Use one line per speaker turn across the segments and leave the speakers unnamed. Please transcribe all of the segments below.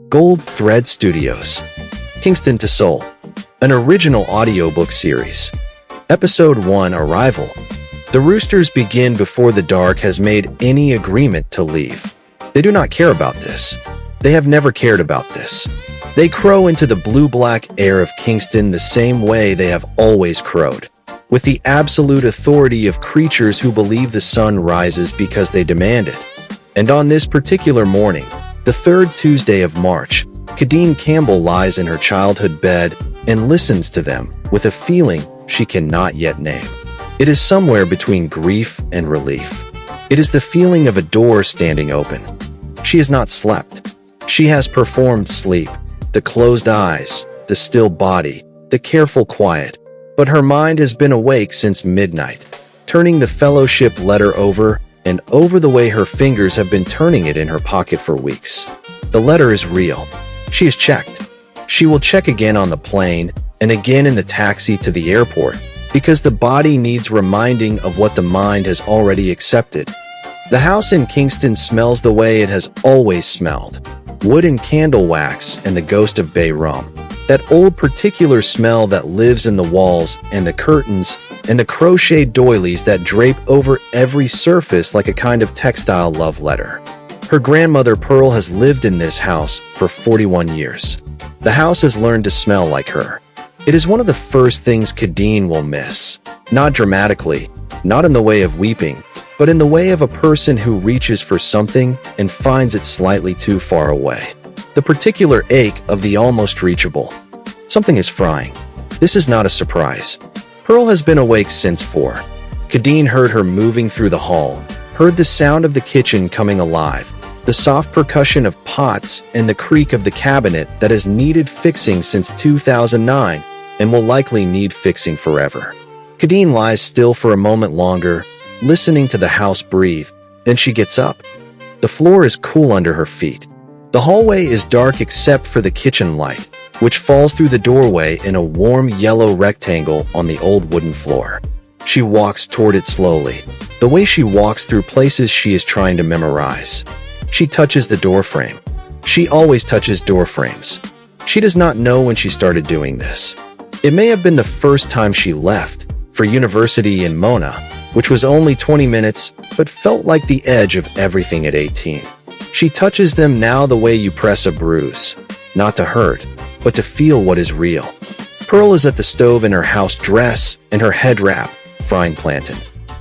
Gold Thread Studios. Kingston to Seoul. An original audiobook series. Episode 1 Arrival. The roosters begin before the dark has made any agreement to leave. They do not care about this. They have never cared about this. They crow into the blue-black air of Kingston the same way they have always crowed, with the absolute authority of creatures who believe the sun rises because they demand it. And on this particular morning, the third Tuesday of March, Khadine Campbell lies in her childhood bed and listens to them with a feeling she cannot yet name. It is somewhere between grief and relief. It is the feeling of a door standing open. She has not slept. She has performed sleep, the closed eyes, the still body, the careful quiet, but her mind has been awake since midnight, turning the fellowship letter over and over the way her fingers have been turning it in her pocket for weeks. The letter is real. She has checked. She will check again on the plane and again in the taxi to the airport because the body needs reminding of what the mind has already accepted. The house in Kingston smells the way it has always smelled. Wood and candle wax and the ghost of bay rum. That old particular smell that lives in the walls and the curtains and the crocheted doilies that drape over every surface like a kind of textile love letter. Her grandmother Pearl has lived in this house for 41 years. The house has learned to smell like her. It is one of the first things Khadine will miss. Not dramatically, not in the way of weeping, but in the way of a person who reaches for something and finds it slightly too far away. The particular ache of the almost reachable. Something is frying. This is not a surprise. Pearl has been awake since 4. Khadine heard her moving through the hall, heard the sound of the kitchen coming alive, the soft percussion of pots and the creak of the cabinet that has needed fixing since 2009 and will likely need fixing forever. Khadine lies still for a moment longer, listening to the house breathe. Then she gets up. The floor is cool under her feet. The hallway is dark except for the kitchen light, which falls through the doorway in a warm yellow rectangle on the old wooden floor. She walks toward it slowly, the way she walks through places she is trying to memorize. She touches the doorframe. She always touches doorframes. She does not know when she started doing this. It may have been the first time she left, for university in Mona, which was only 20 minutes, but felt like the edge of everything at 18. She touches them now the way you press a bruise, not to hurt, but to feel what is real. Pearl is at the stove in her house dress and her head wrap, frying plantain.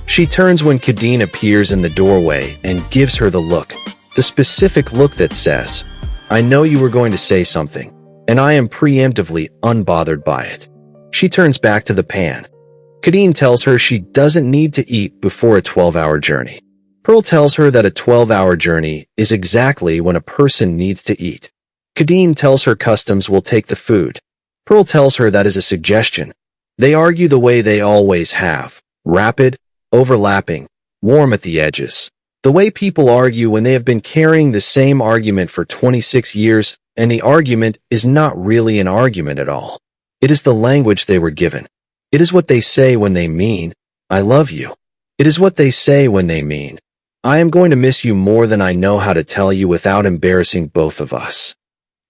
She turns when Khadine appears in the doorway and gives her the look, the specific look that says, "I know you were going to say something, and I am preemptively unbothered by it." She turns back to the pan. Khadine tells her she doesn't need to eat before a 12-hour journey. Pearl tells her that a 12-hour journey is exactly when a person needs to eat. Khadine tells her customs will take the food. Pearl tells her that is a suggestion. They argue the way they always have, rapid, overlapping, warm at the edges. The way people argue when they have been carrying the same argument for 26 years and the argument is not really an argument at all. It is the language they were given. It is what they say when they mean, "I love you." It is what they say when they mean, "I am going to miss you more than I know how to tell you without embarrassing both of us."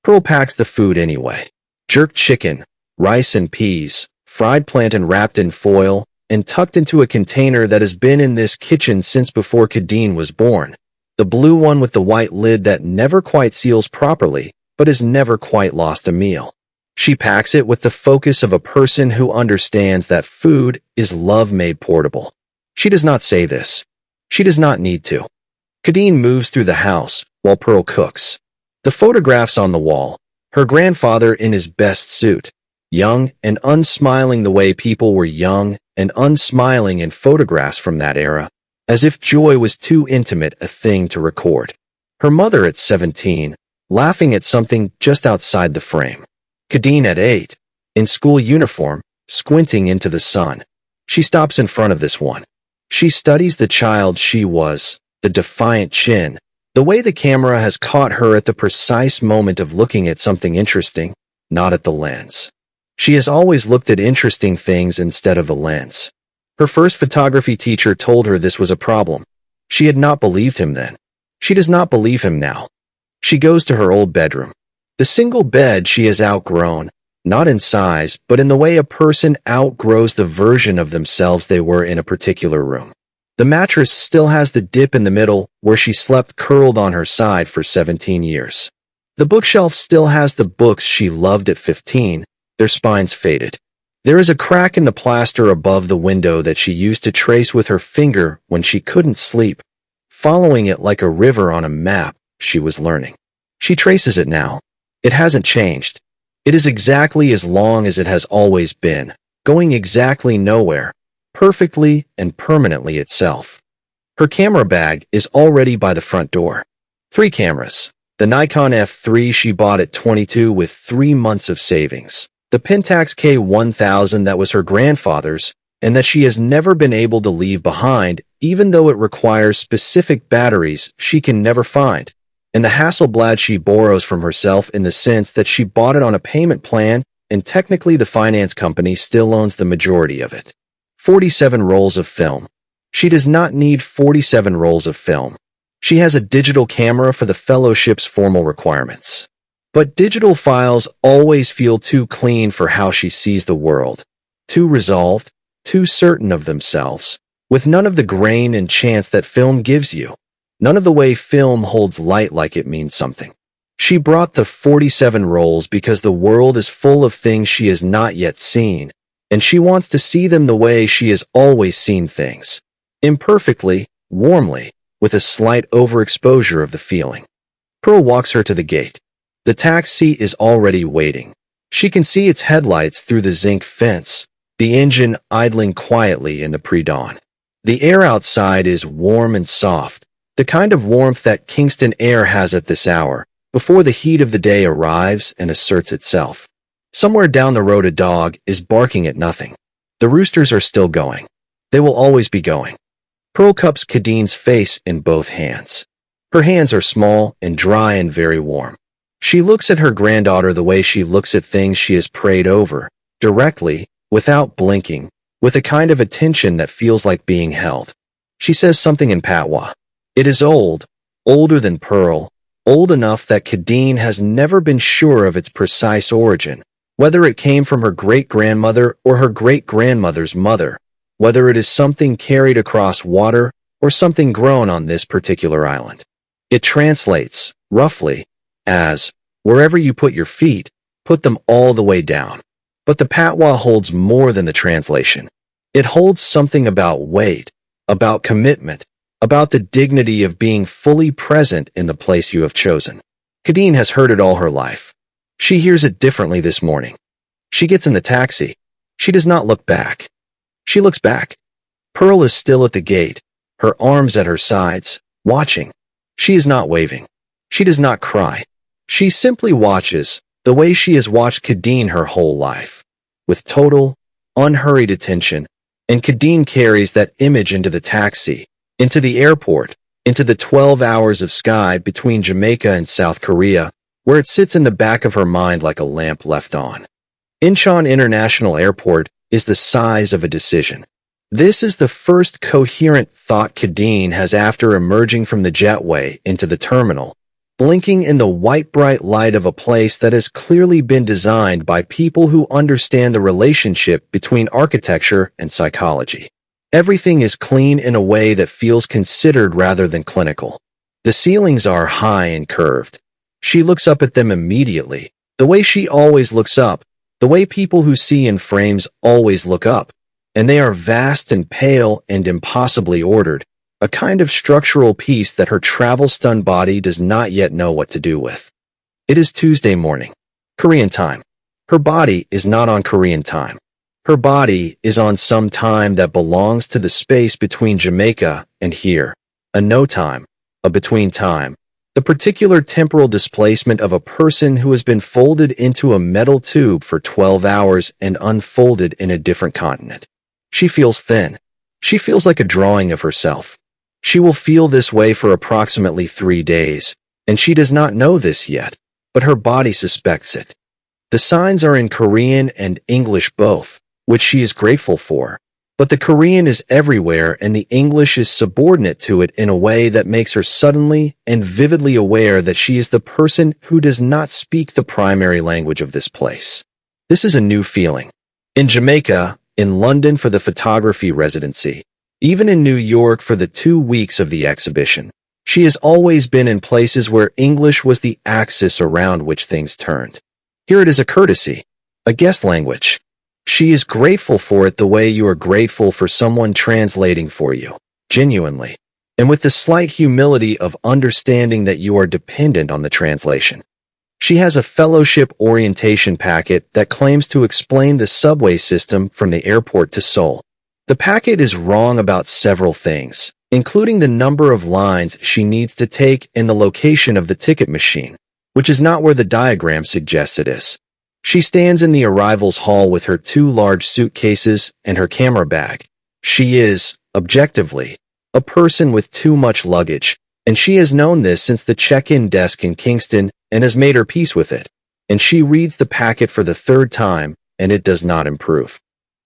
Pearl packs the food anyway. Jerked chicken, rice and peas, fried plantain wrapped in foil, and tucked into a container that has been in this kitchen since before Khadine was born. The blue one with the white lid that never quite seals properly, but has never quite lost a meal. She packs it with the focus of a person who understands that food is love made portable. She does not say this. She does not need to. Khadine moves through the house while Pearl cooks. The photographs on the wall, her grandfather in his best suit, young and unsmiling the way people were young and unsmiling in photographs from that era, as if joy was too intimate a thing to record. Her mother at 17, laughing at something just outside the frame. Khadine at 8, in school uniform, squinting into the sun. She stops in front of this one. She studies the child she was, the defiant chin, the way the camera has caught her at the precise moment of looking at something interesting, not at the lens. She has always looked at interesting things instead of the lens. Her first photography teacher told her this was a problem. She had not believed him then. She does not believe him now. She goes to her old bedroom. The single bed she has outgrown, not in size, but in the way a person outgrows the version of themselves they were in a particular room. The mattress still has the dip in the middle where she slept curled on her side for 17 years. The bookshelf still has the books she loved at 15, their spines faded. There is a crack in the plaster above the window that she used to trace with her finger when she couldn't sleep, following it like a river on a map she was learning. She traces it now. It hasn't changed. It is exactly as long as it has always been, going exactly nowhere, perfectly and permanently itself. Her camera bag is already by the front door. 3 cameras. The Nikon F3 she bought at 22 with 3 months of savings. The Pentax K1000 that was her grandfather's and that she has never been able to leave behind, even though it requires specific batteries she can never find. And the Hasselblad she borrows from herself in the sense that she bought it on a payment plan and technically the finance company still owns the majority of it. 47 rolls of film. She does not need 47 rolls of film. She has a digital camera for the fellowship's formal requirements. But digital files always feel too clean for how she sees the world, too resolved, too certain of themselves, with none of the grain and chance that film gives you. None of the way film holds light like it means something. She brought the 47 rolls because the world is full of things she has not yet seen, and she wants to see them the way she has always seen things. Imperfectly, warmly, with a slight overexposure of the feeling. Pearl walks her to the gate. The taxi is already waiting. She can see its headlights through the zinc fence, the engine idling quietly in the pre-dawn. The air outside is warm and soft, the kind of warmth that Kingston air has at this hour, before the heat of the day arrives and asserts itself. Somewhere down the road a dog is barking at nothing. The roosters are still going. They will always be going. Pearl cups Khadine's face in both hands. Her hands are small and dry and very warm. She looks at her granddaughter the way she looks at things she has prayed over, directly, without blinking, with a kind of attention that feels like being held. She says something in patois. It is old, older than Pearl, old enough that Khadine has never been sure of its precise origin, whether it came from her great-grandmother or her great-grandmother's mother, whether it is something carried across water or something grown on this particular island. It translates, roughly, as, wherever you put your feet, put them all the way down. But the patois holds more than the translation. It holds something about weight, about commitment, about the dignity of being fully present in the place you have chosen. Khadine has heard it all her life. She hears it differently this morning. She gets in the taxi. She does not look back. She looks back. Pearl is still at the gate, her arms at her sides, watching. She is not waving. She does not cry. She simply watches, the way she has watched Khadine her whole life, with total, unhurried attention, and Khadine carries that image into the taxi, into the airport, into the 12 hours of sky between Jamaica and South Korea, where it sits in the back of her mind like a lamp left on. Incheon International Airport is the size of a decision. This is the first coherent thought Khadine has after emerging from the jetway into the terminal, blinking in the white bright light of a place that has clearly been designed by people who understand the relationship between architecture and psychology. Everything is clean in a way that feels considered rather than clinical. The ceilings are high and curved. She looks up at them immediately, the way she always looks up, the way people who see in frames always look up, and they are vast and pale and impossibly ordered, a kind of structural piece that her travel-stunned body does not yet know what to do with. It is Tuesday morning, Korean time. Her body is not on Korean time. Her body is on some time that belongs to the space between Jamaica and here, a no time, a between time, the particular temporal displacement of a person who has been folded into a metal tube for 12 hours and unfolded in a different continent. She feels thin. She feels like a drawing of herself. She will feel this way for approximately 3 days, and she does not know this yet, but her body suspects it. The signs are in Korean and English both, which she is grateful for. But the Korean is everywhere and the English is subordinate to it in a way that makes her suddenly and vividly aware that she is the person who does not speak the primary language of this place. This is a new feeling. In Jamaica, in London for the photography residency, even in New York for the 2 weeks of the exhibition, she has always been in places where English was the axis around which things turned. Here it is a courtesy, a guest language. She is grateful for it the way you are grateful for someone translating for you, genuinely, and with the slight humility of understanding that you are dependent on the translation. She has a fellowship orientation packet that claims to explain the subway system from the airport to Seoul. The packet is wrong about several things, including the number of lines she needs to take and the location of the ticket machine, which is not where the diagram suggests it is. She stands in the arrivals hall with her 2 large suitcases and her camera bag. She is, objectively, a person with too much luggage, and she has known this since the check-in desk in Kingston and has made her peace with it. And she reads the packet for the 3rd time, and it does not improve.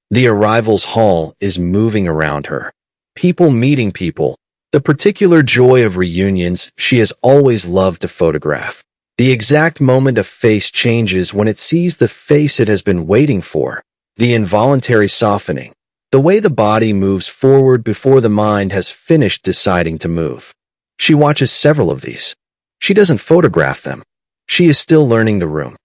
The arrivals hall is moving around her. People meeting people, the particular joy of reunions she has always loved to photograph. The exact moment a face changes when it sees the face it has been waiting for, the involuntary softening, the way the body moves forward before the mind has finished deciding to move. She watches several of these. She doesn't photograph them. She is still learning the room.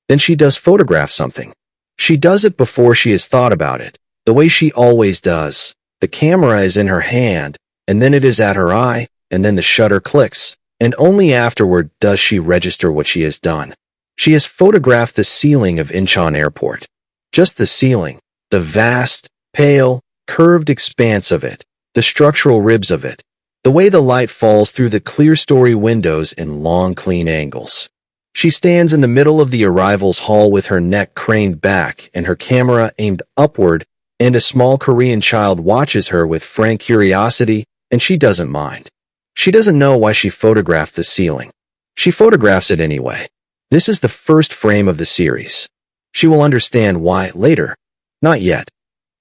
Then she does photograph something. She does it before she has thought about it, the way she always does. The camera is in her hand, and then it is at her eye, and then the shutter clicks. And only afterward does she register what she has done. She has photographed the ceiling of Incheon Airport. Just the ceiling, the vast, pale, curved expanse of it, the structural ribs of it, the way the light falls through the clear-story windows in long, clean angles. She stands in the middle of the arrivals hall with her neck craned back and her camera aimed upward, and a small Korean child watches her with frank curiosity, and she doesn't mind. She doesn't know why she photographed the ceiling. She photographs it anyway. This is the first frame of the series. She will understand why later. Not yet.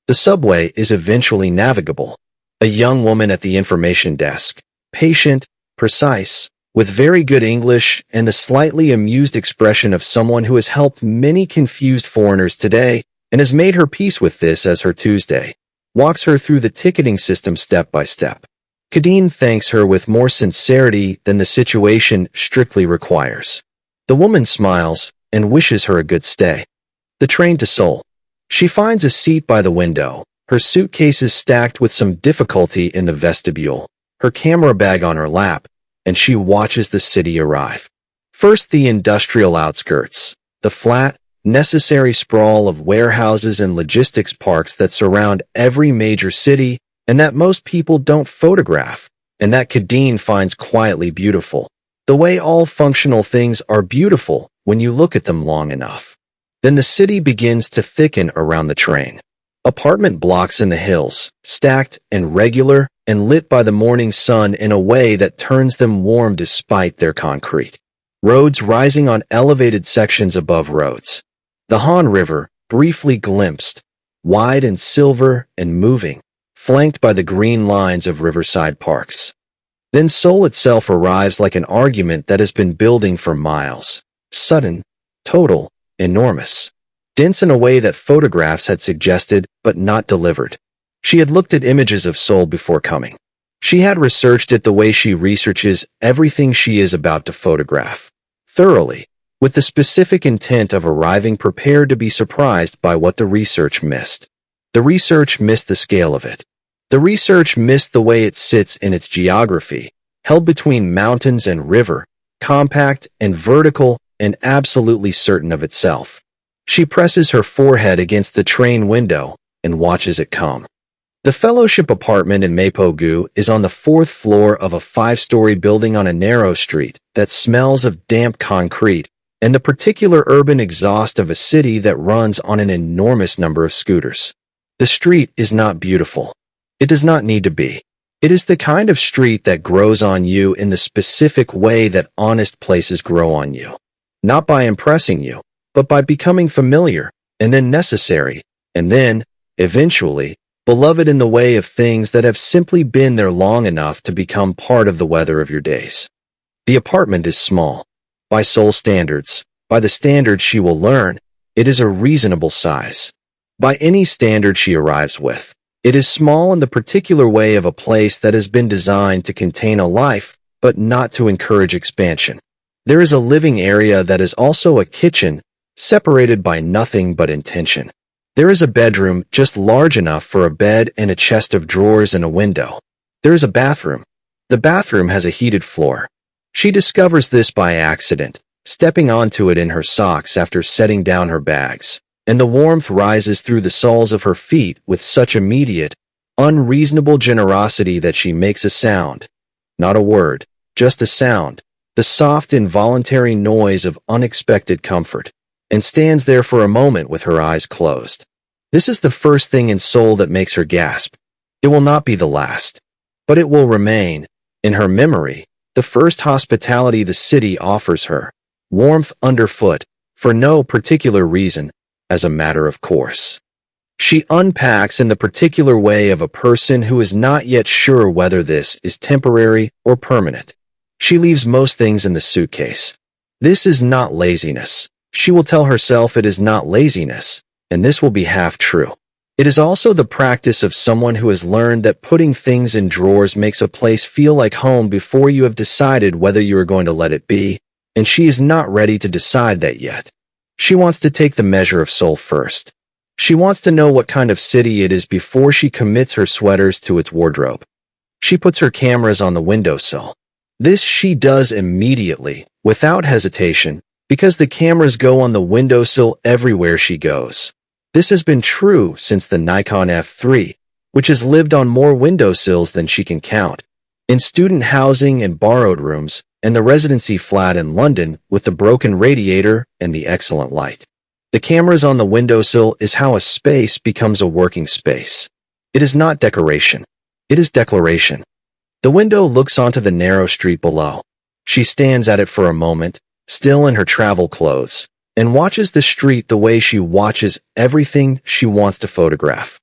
The subway is eventually navigable. A young woman at the information desk, patient, precise, with very good English and the slightly amused expression of someone who has helped many confused foreigners today and has made her peace with this as her Tuesday, walks her through the ticketing system step by step. Khadine thanks her with more sincerity than the situation strictly requires. The woman smiles and wishes her a good stay. The train to Seoul. She finds a seat by the window, her suitcases stacked with some difficulty in the vestibule, her camera bag on her lap, and she watches the city arrive. First, the industrial outskirts, the flat, necessary sprawl of warehouses and logistics parks that surround every major city and that most people don't photograph, and that Khadine finds quietly beautiful. The way all functional things are beautiful when you look at them long enough. Then the city begins to thicken around the train. Apartment blocks in the hills, stacked and regular and lit by the morning sun in a way that turns them warm despite their concrete. Roads rising on elevated sections above roads. The Han River, briefly glimpsed, wide and silver and moving, flanked by the green lines of riverside parks. Then Seoul itself arrives like an argument that has been building for miles. Sudden, total, enormous. Dense in a way that photographs had suggested but not delivered. She had looked at images of Seoul before coming. She had researched it the way she researches everything she is about to photograph. Thoroughly, with the specific intent of arriving prepared to be surprised by what the research missed. The research missed the scale of it. The research missed the way it sits in its geography, held between mountains and river, compact and vertical and absolutely certain of itself. She presses her forehead against the train window and watches it come. The fellowship apartment in Mapo-gu is on the 4th floor of a 5-story building on a narrow street that smells of damp concrete and the particular urban exhaust of a city that runs on an enormous number of scooters. The street is not beautiful. It does not need to be. It is the kind of street that grows on you in the specific way that honest places grow on you. Not by impressing you, but by becoming familiar, and then necessary, and then, eventually, beloved in the way of things that have simply been there long enough to become part of the weather of your days. The apartment is small. By Seoul standards, by the standards she will learn, it is a reasonable size. By any standard she arrives with, it is small in the particular way of a place that has been designed to contain a life, but not to encourage expansion. There is a living area that is also a kitchen, separated by nothing but intention. There is a bedroom just large enough for a bed and a chest of drawers and a window. There is a bathroom. The bathroom has a heated floor. She discovers this by accident, stepping onto it in her socks after setting down her bags, and the warmth rises through the soles of her feet with such immediate, unreasonable generosity that she makes a sound. Not a word, just a sound, the soft involuntary noise of unexpected comfort, and stands there for a moment with her eyes closed. This is the first thing in Seoul that makes her gasp. It will not be the last, but it will remain, in her memory, the first hospitality the city offers her, warmth underfoot, for no particular reason, as a matter of course. She unpacks in the particular way of a person who is not yet sure whether this is temporary or permanent. She leaves most things in the suitcase. This is not laziness. She will tell herself it is not laziness, and this will be half true. It is also the practice of someone who has learned that putting things in drawers makes a place feel like home before you have decided whether you are going to let it be, and she is not ready to decide that yet. She wants to take the measure of Seoul first. She wants to know what kind of city it is before she commits her sweaters to its wardrobe. She puts her cameras on the windowsill. This she does immediately, without hesitation, because the cameras go on the windowsill everywhere she goes. This has been true since the Nikon F3, which has lived on more windowsills than she can count, in student housing and borrowed rooms, and the residency flat in London with the broken radiator and the excellent light. The cameras on the windowsill is how a space becomes a working space. It is not decoration. It is declaration. The window looks onto the narrow street below. She stands at it for a moment, still in her travel clothes, and watches the street the way she watches everything she wants to photograph.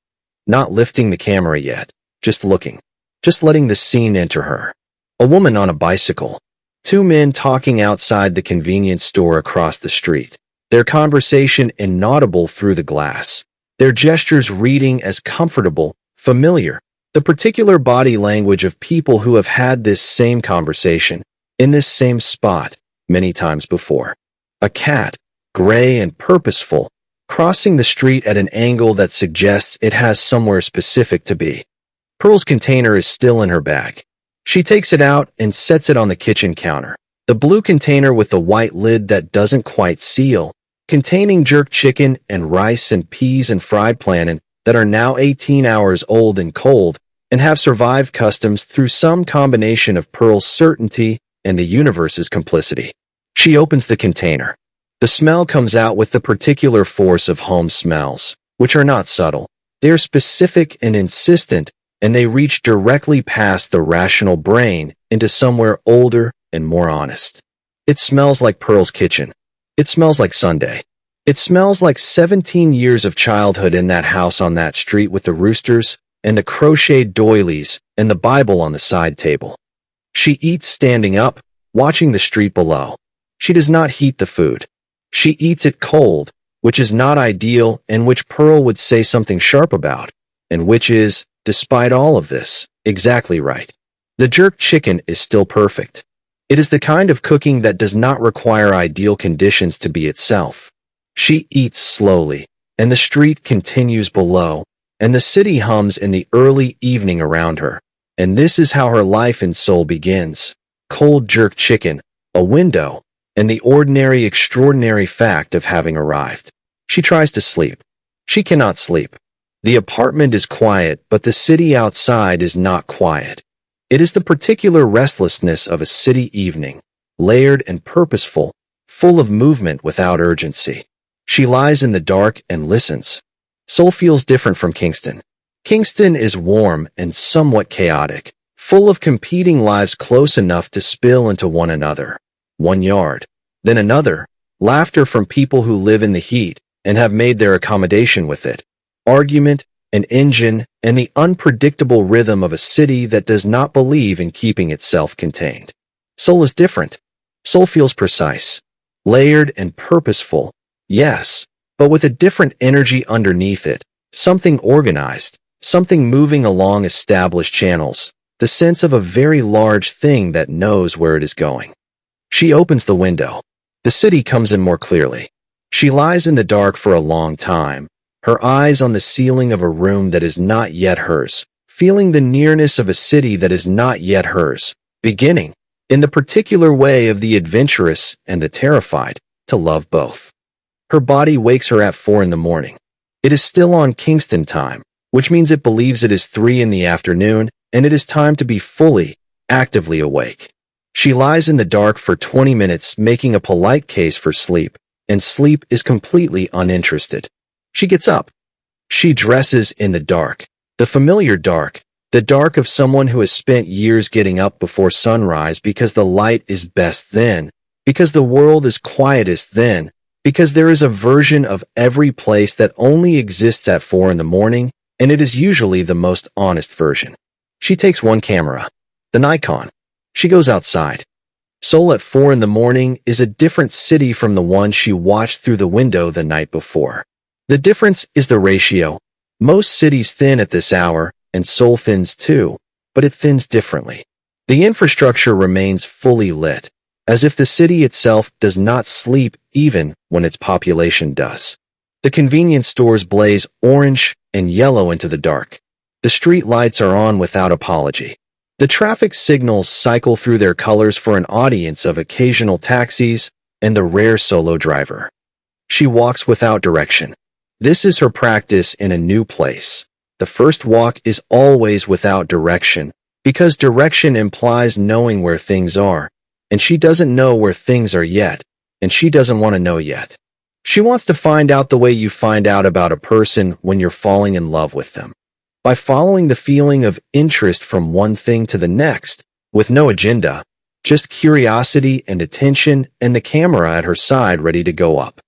Not lifting the camera yet, just looking, just letting the scene enter her. A woman on a bicycle. Two men talking outside the convenience store across the street. Their conversation inaudible through the glass. Their gestures reading as comfortable, familiar. The particular body language of people who have had this same conversation, in this same spot, many times before. A cat, gray and purposeful, crossing the street at an angle that suggests it has somewhere specific to be. Pearl's container is still in her bag. She takes it out and sets it on the kitchen counter. The blue container with the white lid that doesn't quite seal, containing jerk chicken and rice and peas and fried plantain that are now 18 hours old and cold and have survived customs through some combination of Pearl's certainty and the universe's complicity. She opens the container. The smell comes out with the particular force of home smells, which are not subtle. They are specific and insistent, and they reach directly past the rational brain into somewhere older and more honest. It smells like Pearl's kitchen. It smells like Sunday. It smells like 17 years of childhood in that house on that street with the roosters and the crocheted doilies and the Bible on the side table. She eats standing up, watching the street below. She does not heat the food. She eats it cold, which is not ideal and which Pearl would say something sharp about, and which is, despite all of this, exactly right. The jerk chicken is still perfect. It is the kind of cooking that does not require ideal conditions to be itself. She eats slowly, and the street continues below, and the city hums in the early evening around her. And this is how her life in Seoul begins. Cold jerk chicken, a window, and the ordinary extraordinary fact of having arrived. She tries to sleep. She cannot sleep. The apartment is quiet, but the city outside is not quiet. It is the particular restlessness of a city evening, layered and purposeful, full of movement without urgency. She lies in the dark and listens. Seoul feels different from Kingston. Kingston is warm and somewhat chaotic, full of competing lives close enough to spill into one another. One yard, then another, laughter from people who live in the heat and have made their accommodation with it. Argument, an engine, and the unpredictable rhythm of a city that does not believe in keeping itself contained. Seoul is different. Seoul feels precise, layered, and purposeful, yes, but with a different energy underneath it, something organized, something moving along established channels, the sense of a very large thing that knows where it is going. She opens the window. The city comes in more clearly. She lies in the dark for a long time, her eyes on the ceiling of a room that is not yet hers, feeling the nearness of a city that is not yet hers, beginning, in the particular way of the adventurous and the terrified, to love both. Her body wakes her at 4 in the morning. It is still on Kingston time, which means it believes it is 3 in the afternoon, and it is time to be fully, actively awake. She lies in the dark for 20 minutes making a polite case for sleep, and sleep is completely uninterested. She gets up. She dresses in the dark, the familiar dark, the dark of someone who has spent years getting up before sunrise because the light is best then, because the world is quietest then, because there is a version of every place that only exists at 4 in the morning, and it is usually the most honest version. She takes one camera, the Nikon. She goes outside. Seoul at 4 in the morning is a different city from the one she watched through the window the night before. The difference is the ratio. Most cities thin at this hour, and Seoul thins too, but it thins differently. The infrastructure remains fully lit, as if the city itself does not sleep even when its population does. The convenience stores blaze orange and yellow into the dark. The street lights are on without apology. The traffic signals cycle through their colors for an audience of occasional taxis and the rare solo driver. She walks without direction. This is her practice in a new place. The first walk is always without direction, because direction implies knowing where things are, and she doesn't know where things are yet, and she doesn't want to know yet. She wants to find out the way you find out about a person when you're falling in love with them. By following the feeling of interest from one thing to the next, with no agenda, just curiosity and attention and the camera at her side ready to go up.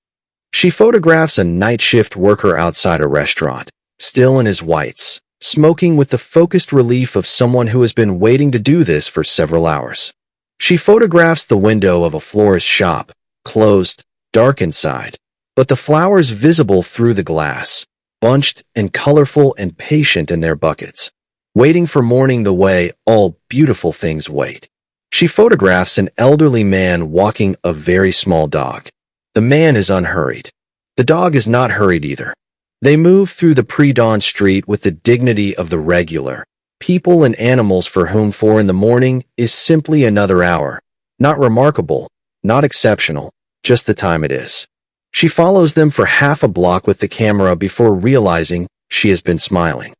She photographs a night shift worker outside a restaurant, still in his whites, smoking with the focused relief of someone who has been waiting to do this for several hours. She photographs the window of a florist shop, closed, dark inside, but the flowers visible through the glass, bunched and colorful and patient in their buckets, waiting for morning the way all beautiful things wait. She photographs an elderly man walking a very small dog. The man is unhurried. The dog is not hurried either. They move through the pre-dawn street with the dignity of the regular, people and animals for whom 4 in the morning is simply another hour, not remarkable, not exceptional, just the time it is. She follows them for half a block with the camera before realizing she has been smiling.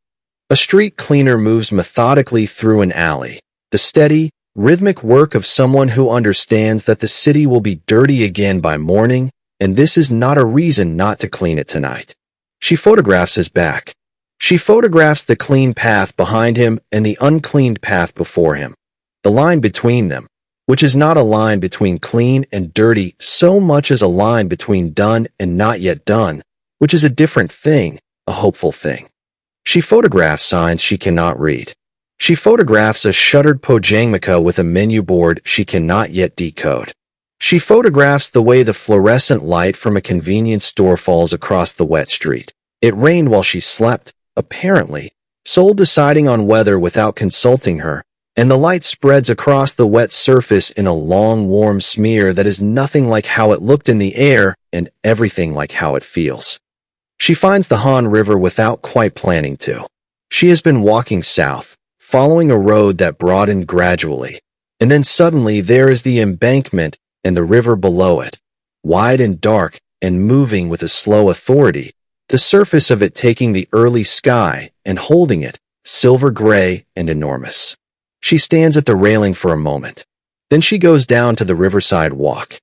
A street cleaner moves methodically through an alley, the steady, rhythmic work of someone who understands that the city will be dirty again by morning, and this is not a reason not to clean it tonight. She photographs his back. She photographs the clean path behind him and the uncleaned path before him, the line between them, which is not a line between clean and dirty so much as a line between done and not yet done, which is a different thing, a hopeful thing. She photographs signs she cannot read. She photographs a shuttered pojangmaka with a menu board she cannot yet decode. She photographs the way the fluorescent light from a convenience store falls across the wet street. It rained while she slept, apparently, Seoul deciding on weather without consulting her, and the light spreads across the wet surface in a long, warm smear that is nothing like how it looked in the air and everything like how it feels. She finds the Han River without quite planning to. She has been walking south, following a road that broadened gradually, and then suddenly there is the embankment and the river below it, wide and dark and moving with a slow authority, the surface of it taking the early sky and holding it, silver gray and enormous. She stands at the railing for a moment. Then she goes down to the riverside walk.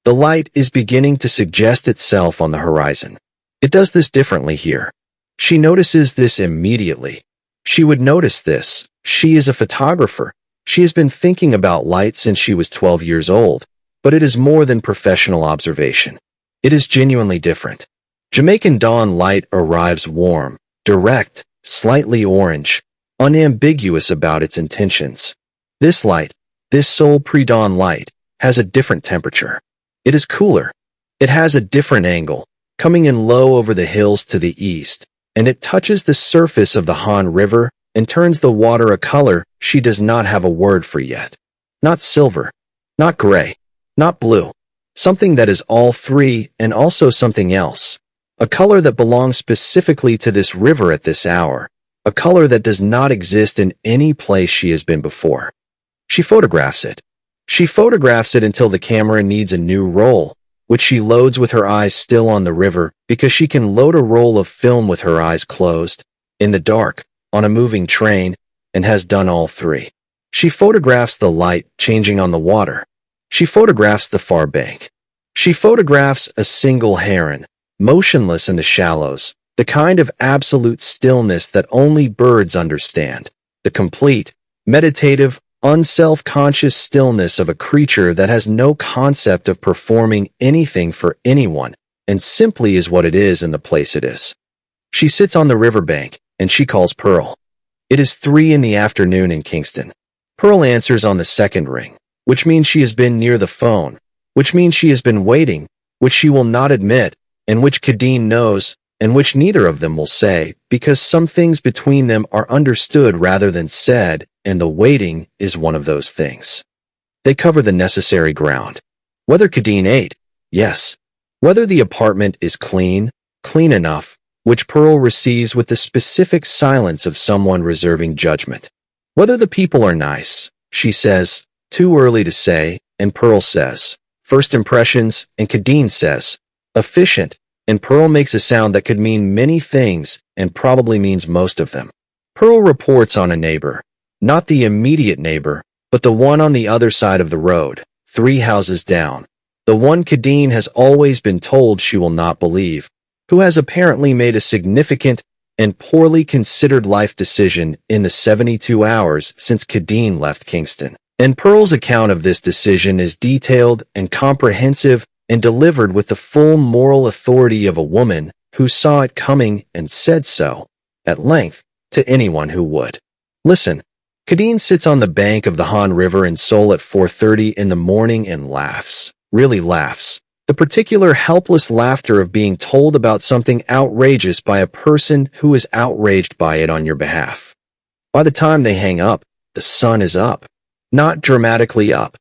The light is beginning to suggest itself on the horizon. It does this differently here. She notices this immediately. She would notice this. She is a photographer. She has been thinking about light since she was 12 years old, but it is more than professional observation. It is genuinely different. Jamaican dawn light arrives warm, direct, slightly orange, unambiguous about its intentions. This light, this Seoul pre-dawn light, has a different temperature. It is cooler. It has a different angle, coming in low over the hills to the east, and it touches the surface of the Han River and turns the water a color she does not have a word for yet. Not silver, not gray, not blue. Something that is all three and also something else. A color that belongs specifically to this river at this hour. A color that does not exist in any place she has been before. She photographs it. She photographs it until the camera needs a new roll, which she loads with her eyes still on the river because she can load a roll of film with her eyes closed, in the dark, on a moving train, and has done all three. She photographs the light changing on the water. She photographs the far bank. She photographs a single heron, motionless in the shallows, the kind of absolute stillness that only birds understand, the complete, meditative, unself-conscious stillness of a creature that has no concept of performing anything for anyone and simply is what it is in the place it is. She sits on the riverbank, and she calls Pearl. It is 3 in the afternoon in Kingston. Pearl answers on the second ring, which means she has been near the phone, which means she has been waiting, which she will not admit, and which Khadine knows, and which neither of them will say, because some things between them are understood rather than said, and the waiting is one of those things. They cover the necessary ground. Whether Khadine ate, yes. Whether the apartment is clean, clean enough, which Pearl receives with the specific silence of someone reserving judgment. Whether the people are nice, she says, too early to say, and Pearl says, first impressions, and Khadine says, efficient, and Pearl makes a sound that could mean many things and probably means most of them. Pearl reports on a neighbor, not the immediate neighbor, but the one on the other side of the road, 3 houses down, the one Khadine has always been told she will not believe, who has apparently made a significant and poorly considered life decision in the 72 hours since Khadine left Kingston. And Pearl's account of this decision is detailed and comprehensive and delivered with the full moral authority of a woman who saw it coming and said so, at length, to anyone who would. Listen, Khadine sits on the bank of the Han River in Seoul at 4:30 in the morning and laughs, really laughs. The particular helpless laughter of being told about something outrageous by a person who is outraged by it on your behalf. By the time they hang up, the sun is up. Not dramatically up.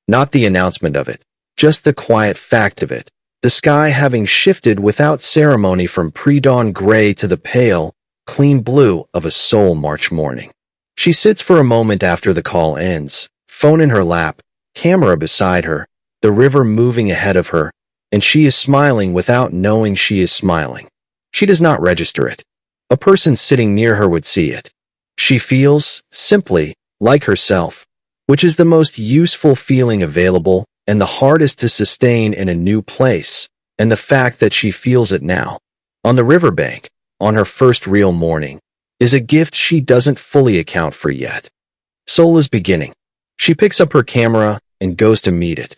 Not the announcement of it. Just the quiet fact of it. The sky having shifted without ceremony from pre-dawn gray to the pale, clean blue of a Seoul March morning. She sits for a moment after the call ends, phone in her lap, camera beside her, the river moving ahead of her, and she is smiling without knowing she is smiling. She does not register it. A person sitting near her would see it. She feels, simply, like herself, which is the most useful feeling available and the hardest to sustain in a new place, and the fact that she feels it now, on the riverbank, on her first real morning, is a gift she doesn't fully account for yet. Seoul is beginning. She picks up her camera and goes to meet it.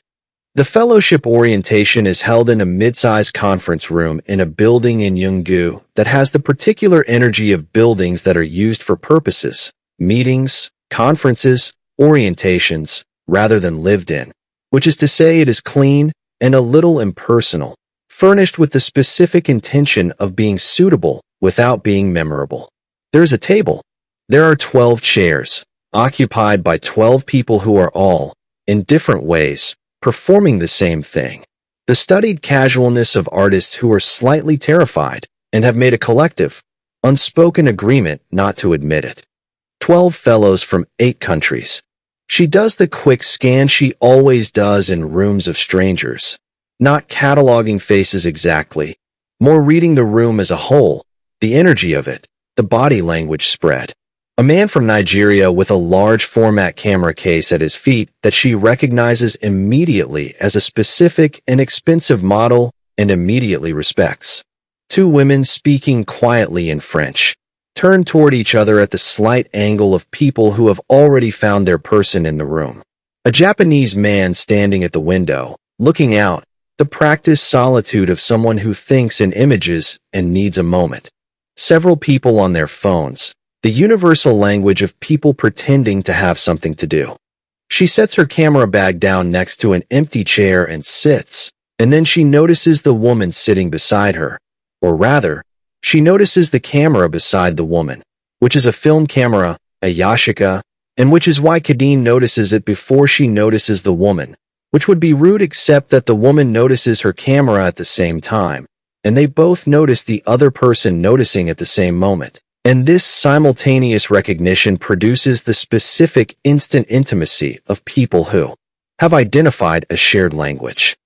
The fellowship orientation is held in a mid-sized conference room in a building in Incheon that has the particular energy of buildings that are used for purposes, meetings, conferences, orientations, rather than lived in, which is to say it is clean and a little impersonal, furnished with the specific intention of being suitable without being memorable. There is a table. There are 12 chairs, occupied by 12 people who are all, in different ways, performing the same thing. The studied casualness of artists who are slightly terrified and have made a collective, unspoken agreement not to admit it. 12 fellows from 8 countries. She does the quick scan she always does in rooms of strangers, not cataloging faces exactly, more reading the room as a whole, the energy of it, the body language spread. A man from Nigeria with a large format camera case at his feet that she recognizes immediately as a specific and expensive model and immediately respects. 2 women speaking quietly in French, turn toward each other at the slight angle of people who have already found their person in the room. A Japanese man standing at the window, looking out, the practiced solitude of someone who thinks in images and needs a moment. several people on their phones, the universal language of people pretending to have something to do. She sets her camera bag down next to an empty chair and sits, and then she notices the woman sitting beside her. Or rather, she notices the camera beside the woman, which is a film camera, a Yashica, and which is why Khadine notices it before she notices the woman, which would be rude except that the woman notices her camera at the same time, and they both notice the other person noticing at the same moment. And this simultaneous recognition produces the specific instant intimacy of people who have identified a shared language.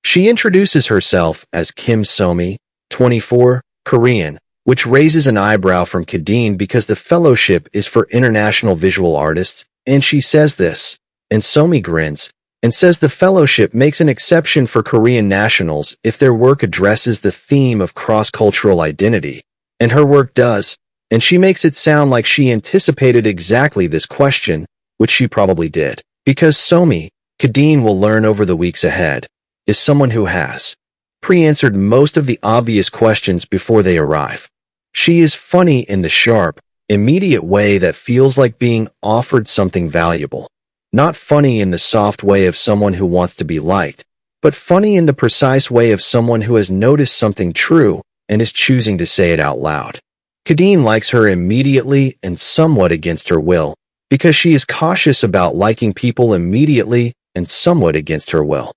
She introduces herself as Kim Somi, 24, Korean, which raises an eyebrow from Khadine because the fellowship is for international visual artists, and she says this, and Somi grins, and says the fellowship makes an exception for Korean nationals if their work addresses the theme of cross-cultural identity, and her work does, and she makes it sound like she anticipated exactly this question, which she probably did, because Somi, Khadine will learn over the weeks ahead, is someone who has pre-answered most of the obvious questions before they arrive. She is funny in the sharp, immediate way that feels like being offered something valuable. Not funny in the soft way of someone who wants to be liked, but funny in the precise way of someone who has noticed something true and is choosing to say it out loud. Khadine likes her immediately and somewhat against her will, because she is cautious about liking people immediately and somewhat against her will.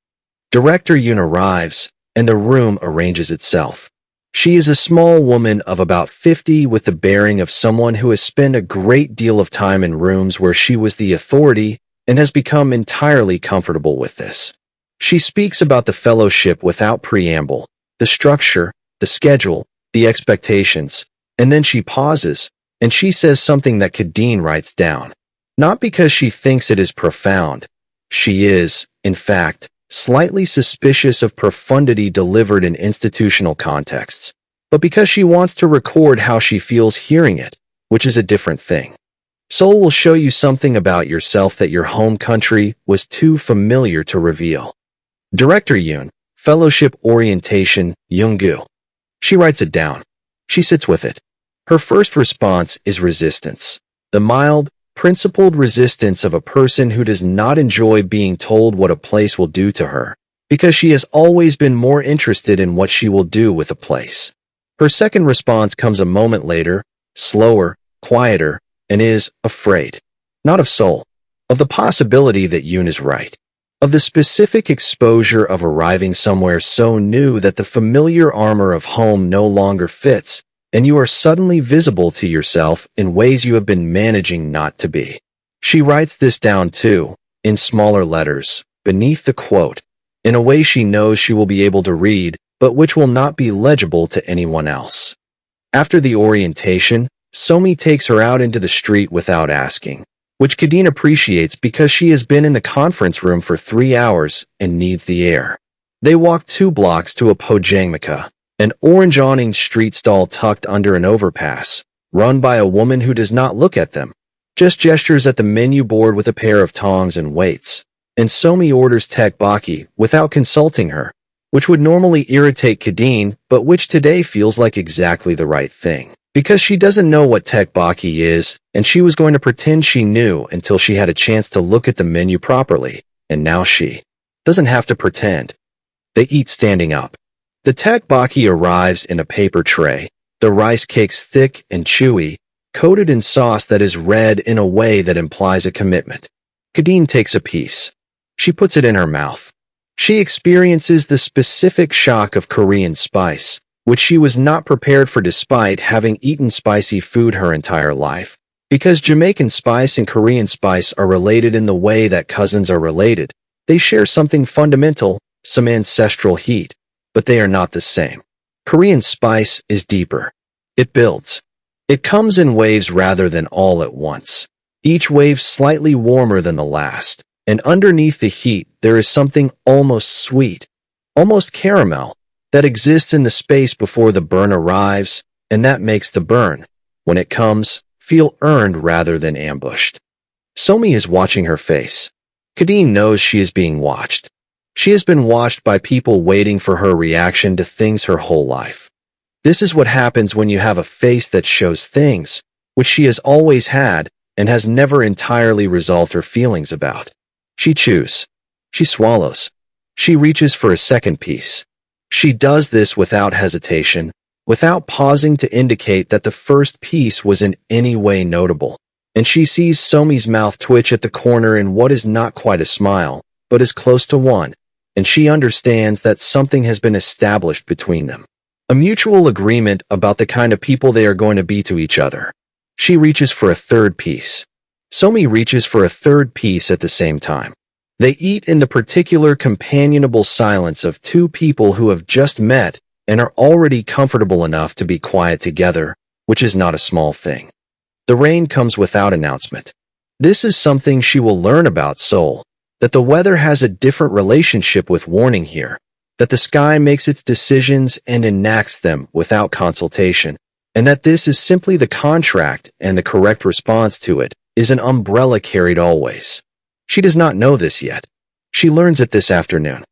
Director Yoon arrives, and the room arranges itself. She is a small woman of about 50 with the bearing of someone who has spent a great deal of time in rooms where she was the authority and has become entirely comfortable with this. She speaks about the fellowship without preamble, the structure, the schedule, the expectations, and then she pauses, and she says something that Khadine writes down. Not because she thinks it is profound. She is, in fact, slightly suspicious of profundity delivered in institutional contexts, but because she wants to record how she feels hearing it, which is a different thing. Seoul will show you something about yourself that your home country was too familiar to reveal. Director Yoon, Fellowship Orientation, Yoongu. She writes it down. She sits with it. Her first response is resistance. The mild, principled resistance of a person who does not enjoy being told what a place will do to her, because she has always been more interested in what she will do with a place. Her second response comes a moment later, slower, quieter, and is afraid. Not of Seoul. Of the possibility that Yoon is right. Of the specific exposure of arriving somewhere so new that the familiar armor of home no longer fits, and you are suddenly visible to yourself in ways you have been managing not to be. She writes this down too, in smaller letters, beneath the quote, in a way she knows she will be able to read, but which will not be legible to anyone else. After the orientation, Somi takes her out into the street without asking, which Khadine appreciates because she has been in the conference room for 3 hours and needs the air. They walk 2 blocks to a pojangmaka, an orange-awning street stall tucked under an overpass, run by a woman who does not look at them, just gestures at the menu board with a pair of tongs and weights, and Somi orders tteokbokki without consulting her, which would normally irritate Khadine, but which today feels like exactly the right thing. Because she doesn't know what tteokbokki is, and she was going to pretend she knew until she had a chance to look at the menu properly, and now she doesn't have to pretend. They eat standing up. The tteokbokki arrives in a paper tray, the rice cakes thick and chewy, coated in sauce that is red in a way that implies a commitment. Khadine takes a piece. She puts it in her mouth. She experiences the specific shock of Korean spice, which she was not prepared for despite having eaten spicy food her entire life. Because Jamaican spice and Korean spice are related in the way that cousins are related, they share something fundamental, some ancestral heat, but they are not the same. Korean spice is deeper. It builds. It comes in waves rather than all at once, each wave slightly warmer than the last, and underneath the heat there is something almost sweet, almost caramel, that exists in the space before the burn arrives, and that makes the burn, when it comes, feel earned rather than ambushed. Somi is watching her face. Khadine knows she is being watched. She has been watched by people waiting for her reaction to things her whole life. This is what happens when you have a face that shows things, which she has always had and has never entirely resolved her feelings about. She chews. She swallows. She reaches for a second piece. She does this without hesitation, without pausing to indicate that the first piece was in any way notable. And she sees Somi's mouth twitch at the corner in what is not quite a smile, but is close to one, and she understands that something has been established between them. A mutual agreement about the kind of people they are going to be to each other. She reaches for a third piece. Somi reaches for a third piece at the same time. They eat in the particular companionable silence of two people who have just met and are already comfortable enough to be quiet together, which is not a small thing. The rain comes without announcement. This is something she will learn about Seoul, that the weather has a different relationship with warning here, that the sky makes its decisions and enacts them without consultation, and that this is simply the contract and the correct response to it is an umbrella carried always. She does not know this yet. She learns it this afternoon.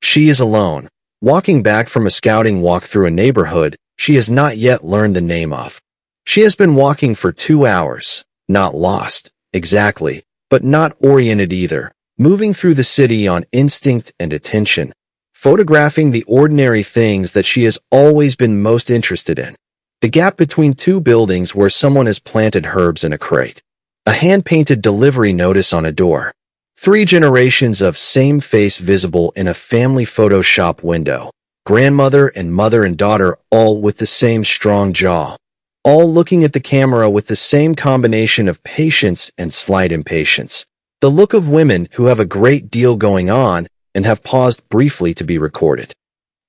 She is alone, walking back from a scouting walk through a neighborhood she has not yet learned the name of. She has been walking for 2 hours, not lost, exactly, but not oriented either, moving through the city on instinct and attention, photographing the ordinary things that she has always been most interested in. The gap between two buildings where someone has planted herbs in a crate. A hand-painted delivery notice on a door. 3 generations of same face visible in a family photo shop window. Grandmother and mother and daughter all with the same strong jaw. All looking at the camera with the same combination of patience and slight impatience. The look of women who have a great deal going on and have paused briefly to be recorded.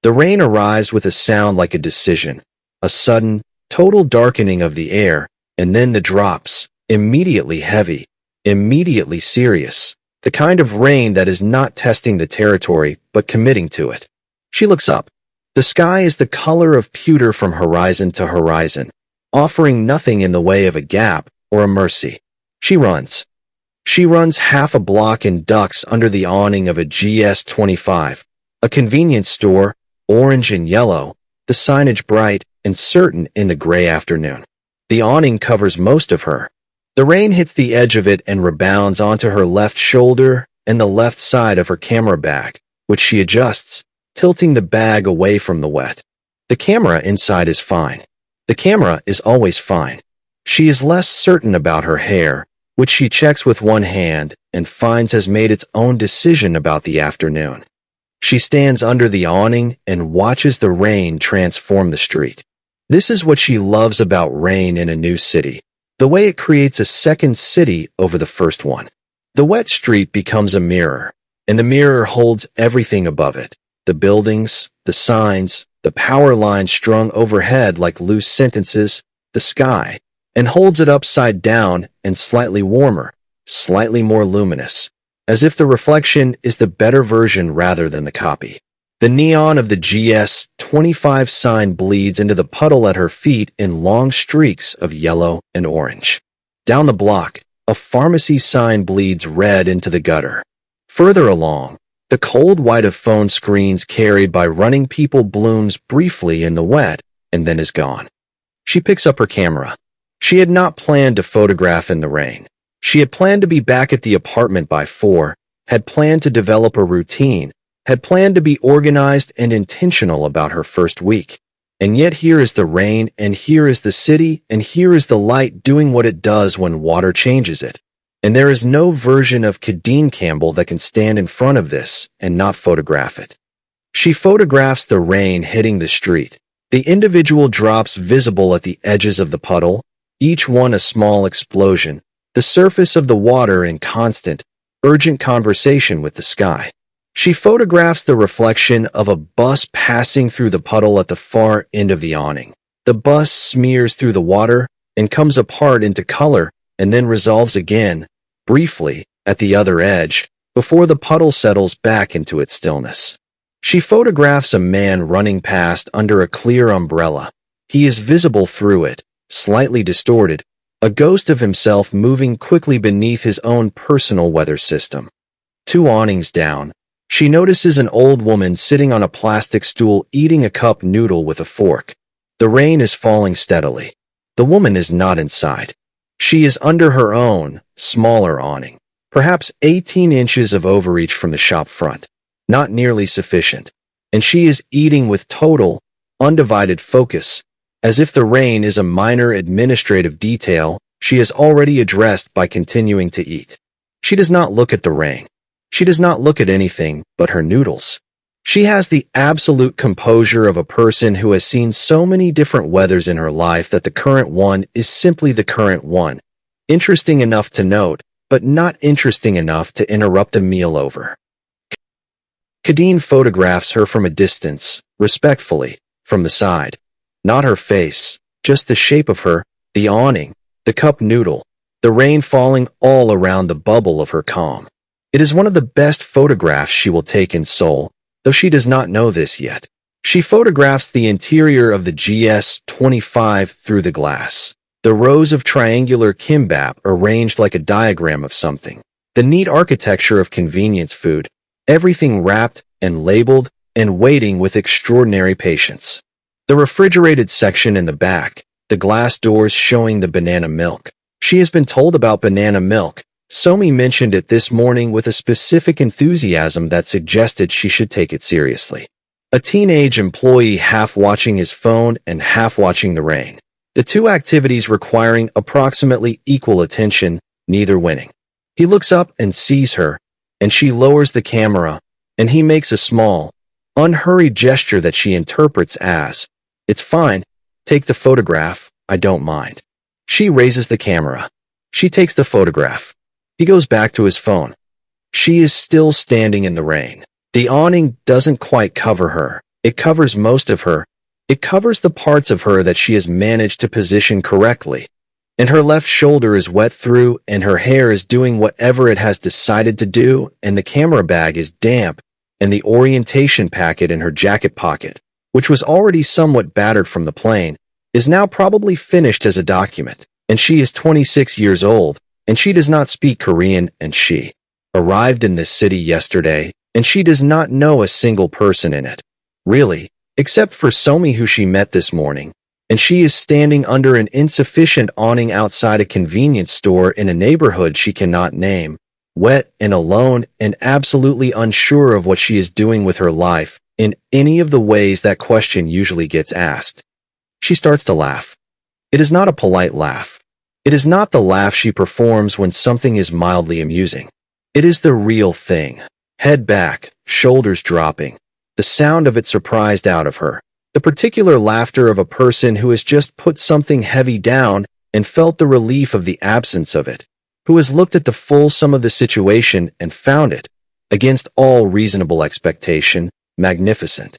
The rain arrives with a sound like a decision. A sudden, total darkening of the air, and then the drops. Immediately heavy, immediately serious, the kind of rain that is not testing the territory but committing to it. She looks up. The sky is the color of pewter from horizon to horizon, offering nothing in the way of a gap or a mercy. She runs. She runs half a block and ducks under the awning of a GS25, a convenience store, orange and yellow, the signage bright and certain in the gray afternoon. The awning covers most of her. The rain hits the edge of it and rebounds onto her left shoulder and the left side of her camera bag, which she adjusts, tilting the bag away from the wet. The camera inside is fine. The camera is always fine. She is less certain about her hair, which she checks with one hand and finds has made its own decision about the afternoon. She stands under the awning and watches the rain transform the street. This is what she loves about rain in a new city. The way it creates a second city over the first one. The wet street becomes a mirror, and the mirror holds everything above it. The buildings, the signs, the power lines strung overhead like loose sentences, the sky, and holds it upside down and slightly warmer, slightly more luminous, as if the reflection is the better version rather than the copy. The neon of the GS25 sign bleeds into the puddle at her feet in long streaks of yellow and orange. Down the block, a pharmacy sign bleeds red into the gutter. Further along, the cold white of phone screens carried by running people blooms briefly in the wet and then is gone. She picks up her camera. She had not planned to photograph in the rain. She had planned to be back at the apartment by 4, had planned to develop a routine, had planned to be organized and intentional about her first week. And yet here is the rain, and here is the city, and here is the light doing what it does when water changes it. And there is no version of Khadine Campbell that can stand in front of this and not photograph it. She photographs the rain hitting the street, the individual drops visible at the edges of the puddle, each one a small explosion, the surface of the water in constant, urgent conversation with the sky. She photographs the reflection of a bus passing through the puddle at the far end of the awning. The bus smears through the water and comes apart into color and then resolves again, briefly, at the other edge, before the puddle settles back into its stillness. She photographs a man running past under a clear umbrella. He is visible through it, slightly distorted, a ghost of himself moving quickly beneath his own personal weather system. 2 awnings down, she notices an old woman sitting on a plastic stool eating a cup noodle with a fork. The rain is falling steadily. The woman is not inside. She is under her own, smaller awning. Perhaps 18 inches of overreach from the shop front. Not nearly sufficient. And she is eating with total, undivided focus. As if the rain is a minor administrative detail she has already addressed by continuing to eat. She does not look at the rain. She does not look at anything but her noodles. She has the absolute composure of a person who has seen so many different weathers in her life that the current one is simply the current one. Interesting enough to note, but not interesting enough to interrupt a meal over. Khadine photographs her from a distance, respectfully, from the side. Not her face, just the shape of her, the awning, the cup noodle, the rain falling all around the bubble of her calm. It is one of the best photographs she will take in Seoul, though she does not know this yet. She photographs the interior of the GS-25 through the glass. The rows of triangular kimbap arranged like a diagram of something. The neat architecture of convenience food. Everything wrapped and labeled and waiting with extraordinary patience. The refrigerated section in the back. The glass doors showing the banana milk. She has been told about banana milk. Somi mentioned it this morning with a specific enthusiasm that suggested she should take it seriously. A teenage employee half watching his phone and half watching the rain. The two activities requiring approximately equal attention, neither winning. He looks up and sees her, and she lowers the camera, and he makes a small, unhurried gesture that she interprets as, "It's fine, take the photograph, I don't mind." She raises the camera. She takes the photograph. He goes back to his phone. She is still standing in the rain. The awning doesn't quite cover her. It covers most of her. It covers the parts of her that she has managed to position correctly. And her left shoulder is wet through, and her hair is doing whatever it has decided to do, and the camera bag is damp, and the orientation packet in her jacket pocket, which was already somewhat battered from the plane, is now probably finished as a document. And she is 26 years old, and she does not speak Korean, and she arrived in this city yesterday, and she does not know a single person in it. Really, except for Somi who she met this morning, and she is standing under an insufficient awning outside a convenience store in a neighborhood she cannot name, wet and alone and absolutely unsure of what she is doing with her life in any of the ways that question usually gets asked. She starts to laugh. It is not a polite laugh. It is not the laugh she performs when something is mildly amusing. It is the real thing. Head back, shoulders dropping. The sound of it surprised out of her. The particular laughter of a person who has just put something heavy down and felt the relief of the absence of it, who has looked at the full sum of the situation and found it, against all reasonable expectation, magnificent.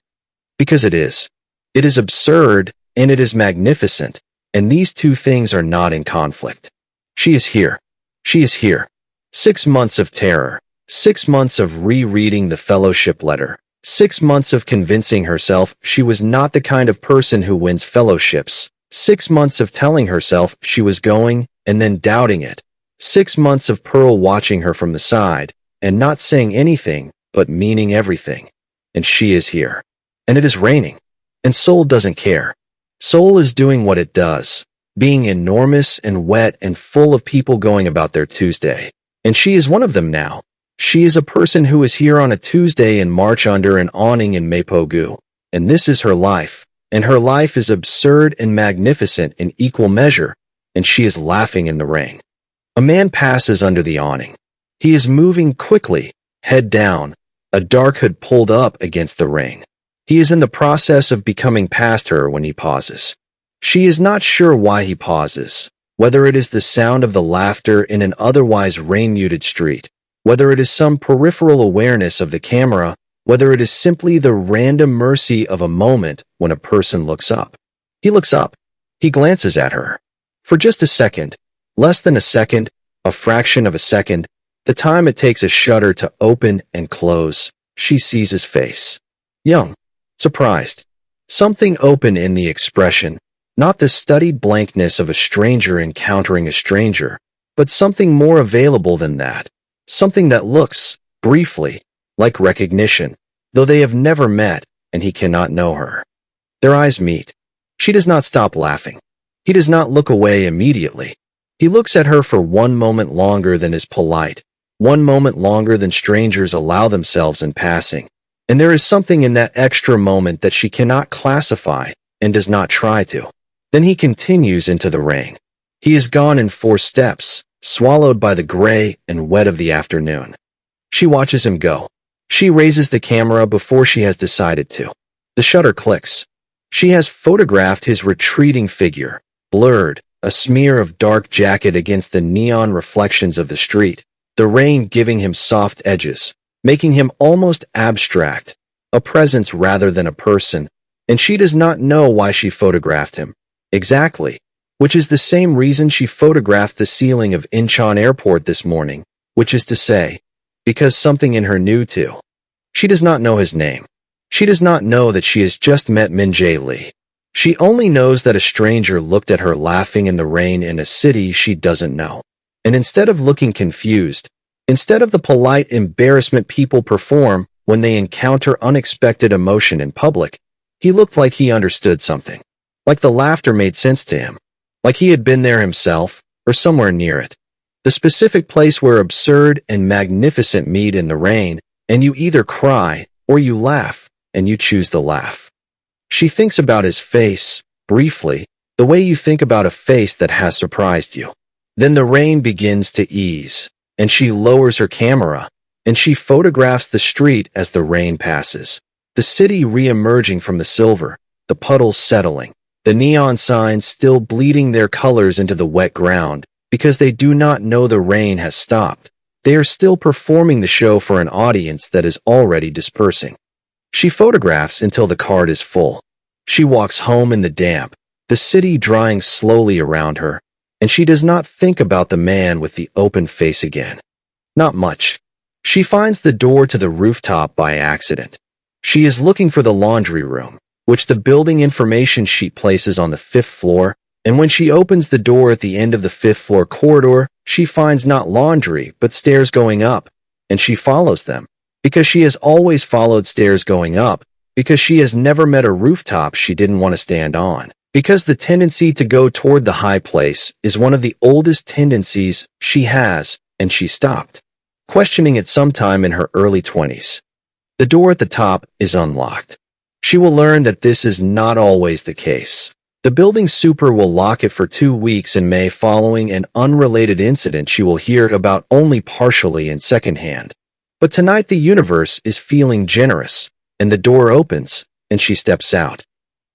Because it is. It is absurd, and it is magnificent, and these two things are not in conflict. She is here. She is here. 6 months of terror. 6 months of rereading the fellowship letter. 6 months of convincing herself she was not the kind of person who wins fellowships. 6 months of telling herself she was going, and then doubting it. 6 months of Pearl watching her from the side, and not saying anything, but meaning everything. And she is here. And it is raining. And Seoul doesn't care. Seoul is doing what it does, being enormous and wet and full of people going about their Tuesday. And she is one of them now. She is a person who is here on a Tuesday in March under an awning in Mapo-gu. And this is her life. And her life is absurd and magnificent in equal measure. And she is laughing in the rain. A man passes under the awning. He is moving quickly, head down, a dark hood pulled up against the rain. He is in the process of becoming past her when he pauses. She is not sure why he pauses, whether it is the sound of the laughter in an otherwise rain-muted street, whether it is some peripheral awareness of the camera, whether it is simply the random mercy of a moment when a person looks up. He looks up. He glances at her. For just a second, less than a second, a fraction of a second, the time it takes a shutter to open and close, she sees his face. Young. Surprised. Something open in the expression, not the studied blankness of a stranger encountering a stranger, but something more available than that. Something that looks, briefly, like recognition, though they have never met, and he cannot know her. Their eyes meet. She does not stop laughing. He does not look away immediately. He looks at her for one moment longer than is polite, one moment longer than strangers allow themselves in passing. And there is something in that extra moment that she cannot classify and does not try to. Then he continues into the rain. He is gone in 4 steps, swallowed by the gray and wet of the afternoon. She watches him go. She raises the camera before she has decided to. The shutter clicks. She has photographed his retreating figure, blurred, a smear of dark jacket against the neon reflections of the street, the rain giving him soft edges, making him almost abstract, a presence rather than a person, and she does not know why she photographed him. Exactly. Which is the same reason she photographed the ceiling of Incheon Airport this morning, which is to say, because something in her knew too. She does not know his name. She does not know that she has just met Min Jae Lee. She only knows that a stranger looked at her laughing in the rain in a city she doesn't know. And instead of looking confused, instead of the polite embarrassment people perform when they encounter unexpected emotion in public, he looked like he understood something. Like the laughter made sense to him. Like he had been there himself, or somewhere near it. The specific place where absurd and magnificent meet in the rain, and you either cry, or you laugh, and you choose the laugh. She thinks about his face, briefly, the way you think about a face that has surprised you. Then the rain begins to ease, and she lowers her camera, and she photographs the street as the rain passes. The city re-emerging from the silver, the puddles settling, the neon signs still bleeding their colors into the wet ground, because they do not know the rain has stopped. They are still performing the show for an audience that is already dispersing. She photographs until the card is full. She walks home in the damp, the city drying slowly around her, and she does not think about the man with the open face again. Not much. She finds the door to the rooftop by accident. She is looking for the laundry room, which the building information sheet places on the 5th floor, and when she opens the door at the end of the 5th floor corridor, she finds not laundry, but stairs going up, and she follows them, because she has always followed stairs going up, because she has never met a rooftop she didn't want to stand on, because the tendency to go toward the high place is one of the oldest tendencies she has, and she stopped, questioning it sometime in her early 20s. The door at the top is unlocked. She will learn that this is not always the case. The building super will lock it for 2 weeks in May following an unrelated incident she will hear about only partially and secondhand. But tonight the universe is feeling generous, and the door opens, and she steps out.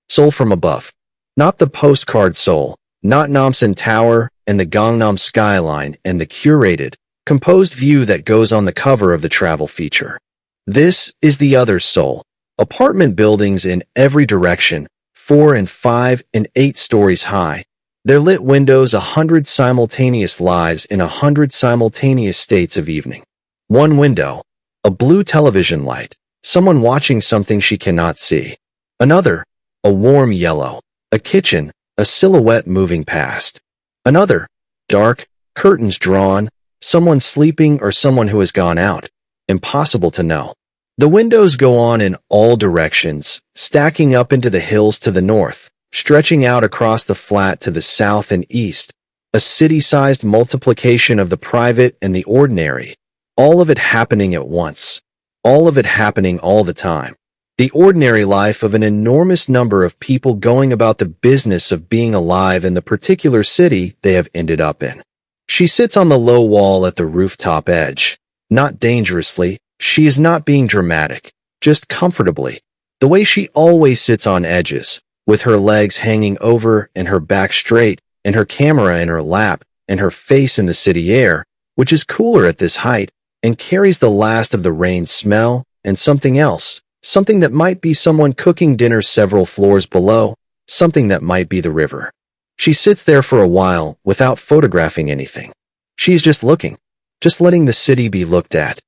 Seoul from above. Not the postcard Seoul, not Namsan Tower and the Gangnam skyline and the curated, composed view that goes on the cover of the travel feature. This is the other Seoul. Apartment buildings in every direction, 4 and 5 and 8 stories high. Their lit windows 100 simultaneous lives in 100 simultaneous states of evening. One window, a blue television light, someone watching something she cannot see. Another, a warm yellow, a kitchen, a silhouette moving past. Another, dark, curtains drawn, someone sleeping or someone who has gone out. Impossible to know. The windows go on in all directions, stacking up into the hills to the north, stretching out across the flat to the south and east, a city-sized multiplication of the private and the ordinary, all of it happening at once, all of it happening all the time. The ordinary life of an enormous number of people going about the business of being alive in the particular city they have ended up in. She sits on the low wall at the rooftop edge, not dangerously. She is not being dramatic, just comfortably, the way she always sits on edges, with her legs hanging over and her back straight, and her camera in her lap, and her face in the city air, which is cooler at this height, and carries the last of the rain smell, and something else, something that might be someone cooking dinner several floors below, something that might be the river. She sits there for a while without photographing anything. She's just looking, just letting the city be looked at.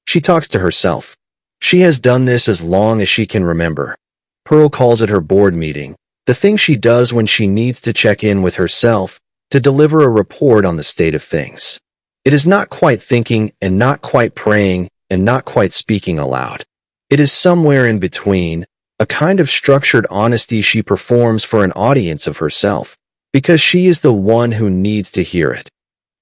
She talks to herself. She has done this as long as she can remember. Pearl calls it her board meeting, the thing she does when she needs to check in with herself, to deliver a report on the state of things. It is not quite thinking and not quite praying and not quite speaking aloud. It is somewhere in between, a kind of structured honesty she performs for an audience of herself, because she is the one who needs to hear it.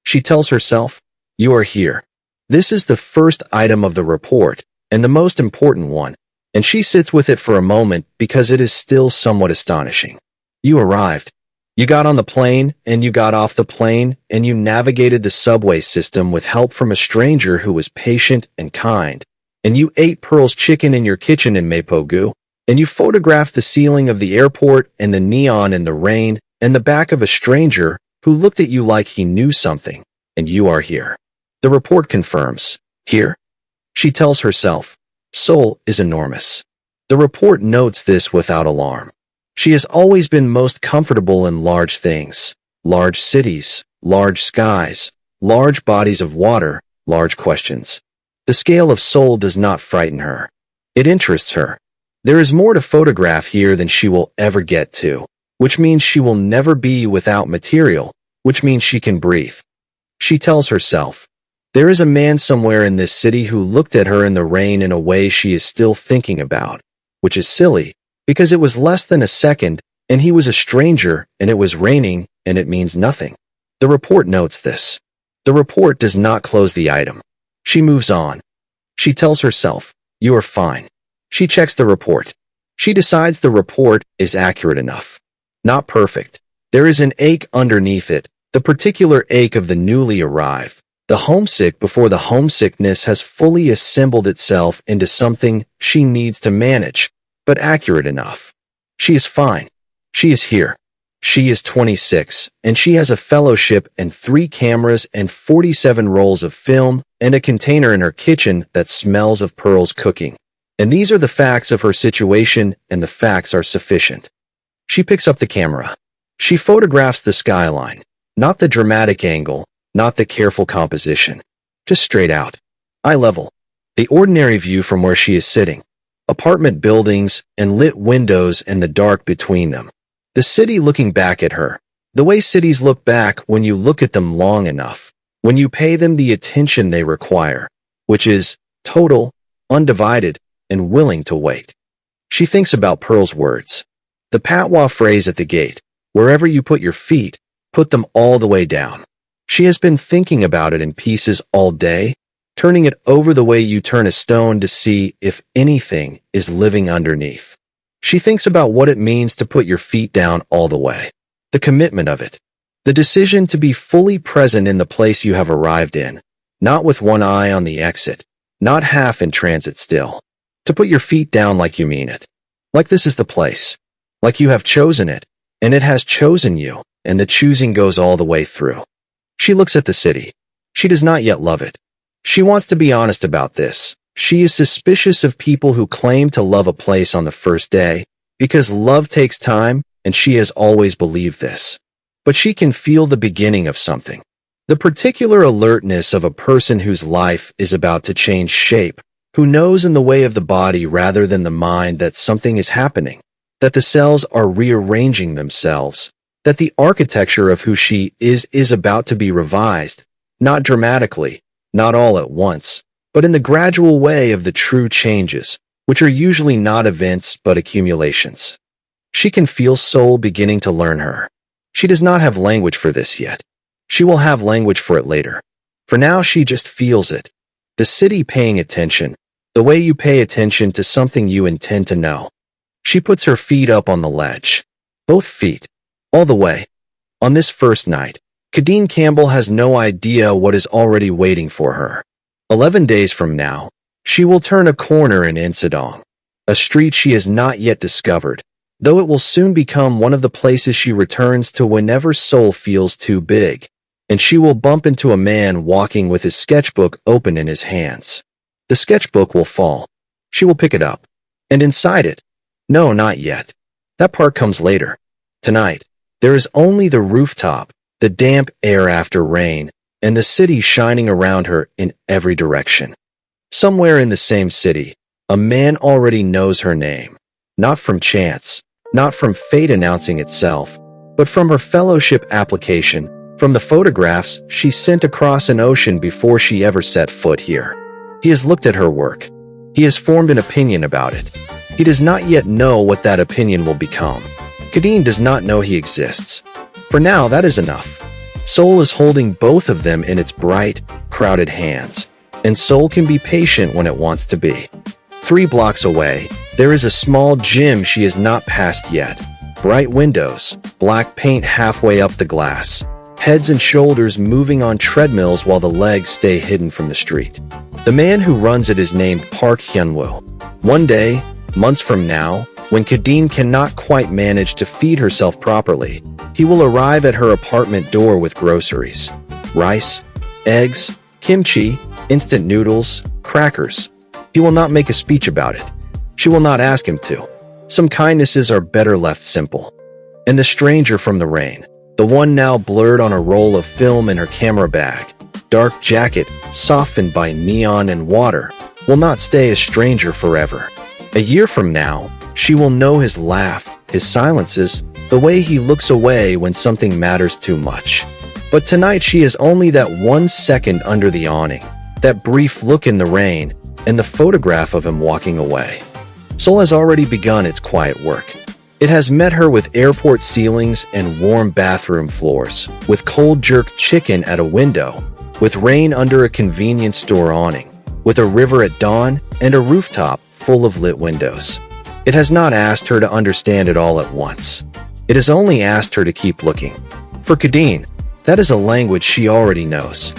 She tells herself, "You are here." This is the first item of the report, and the most important one, and she sits with it for a moment because it is still somewhat astonishing. You arrived. You got on the plane, and you got off the plane, and you navigated the subway system with help from a stranger who was patient and kind, and you ate Pearl's chicken in your kitchen in Mapo-gu, and you photographed the ceiling of the airport and the neon in the rain and the back of a stranger who looked at you like he knew something, and you are here. The report confirms. Here? She tells herself. Seoul is enormous. The report notes this without alarm. She has always been most comfortable in large things, large cities, large skies, large bodies of water, large questions. The scale of Seoul does not frighten her. It interests her. There is more to photograph here than she will ever get to, which means she will never be without material, which means she can breathe. She tells herself, there is a man somewhere in this city who looked at her in the rain in a way she is still thinking about, which is silly, because it was less than a second, and he was a stranger, and it was raining, and it means nothing. The report notes this. The report does not close the item. She moves on. She tells herself, you are fine. She checks the report. She decides the report is accurate enough. Not perfect. There is an ache underneath it, the particular ache of the newly arrived. The homesick before the homesickness has fully assembled itself into something she needs to manage, but accurate enough. She is fine. She is here. She is 26, and she has a fellowship and 3 cameras and 47 rolls of film and a container in her kitchen that smells of Pearl's cooking. And these are the facts of her situation, and the facts are sufficient. She picks up the camera. She photographs the skyline, not the dramatic angle, not the careful composition. Just straight out. Eye level. The ordinary view from where she is sitting. Apartment buildings and lit windows and the dark between them. The city looking back at her. The way cities look back when you look at them long enough, when you pay them the attention they require, which is total, undivided, and willing to wait. She thinks about Pearl's words. The patois phrase at the gate, wherever you put your feet, put them all the way down. She has been thinking about it in pieces all day, turning it over the way you turn a stone to see if anything is living underneath. She thinks about what it means to put your feet down all the way. The commitment of it. The decision to be fully present in the place you have arrived in, not with one eye on the exit, not half in transit still. To put your feet down like you mean it. Like this is the place. Like you have chosen it, and it has chosen you, and the choosing goes all the way through. She looks at the city. She does not yet love it. She wants to be honest about this. She is suspicious of people who claim to love a place on the first day, because love takes time, and she has always believed this. But she can feel the beginning of something. The particular alertness of a person whose life is about to change shape, who knows in the way of the body rather than the mind that something is happening, that the cells are rearranging themselves, that the architecture of who she is about to be revised, not dramatically, not all at once, but in the gradual way of the true changes, which are usually not events but accumulations. She can feel Seoul beginning to learn her. She does not have language for this yet. She will have language for it later. For now she just feels it. The city paying attention, the way you pay attention to something you intend to know. She puts her feet up on the ledge. Both feet. All the way. On this first night, Khadine Campbell has no idea what is already waiting for her. 11 days from now, she will turn a corner in Incheon, a street she has not yet discovered, though it will soon become one of the places she returns to whenever Seoul feels too big, and she will bump into a man walking with his sketchbook open in his hands. The sketchbook will fall. She will pick it up. And inside it, no, not yet. That part comes later. Tonight, there is only the rooftop, the damp air after rain, and the city shining around her in every direction. Somewhere in the same city, a man already knows her name, not from chance, not from fate announcing itself, but from her fellowship application, from the photographs she sent across an ocean before she ever set foot here. He has looked at her work. He has formed an opinion about it. He does not yet know what that opinion will become. Khadine does not know he exists. For now, that is enough. Seoul is holding both of them in its bright, crowded hands, and Seoul can be patient when it wants to be. 3 blocks away, there is a small gym she has not passed yet. Bright windows, black paint halfway up the glass, heads and shoulders moving on treadmills while the legs stay hidden from the street. The man who runs it is named Park Hyun-woo. One day, months from now, when Khadine cannot quite manage to feed herself properly, he will arrive at her apartment door with groceries. Rice, eggs, kimchi, instant noodles, crackers. He will not make a speech about it. She will not ask him to. Some kindnesses are better left simple. And the stranger from the rain, the one now blurred on a roll of film in her camera bag, dark jacket softened by neon and water, will not stay a stranger forever. A year from now, she will know his laugh, his silences, the way he looks away when something matters too much. But tonight she is only that 1 second under the awning, that brief look in the rain, and the photograph of him walking away. Seoul has already begun its quiet work. It has met her with airport ceilings and warm bathroom floors, with cold jerk chicken at a window, with rain under a convenience store awning, with a river at dawn and a rooftop full of lit windows. It has not asked her to understand it all at once. It has only asked her to keep looking. For Khadine, that is a language she already knows.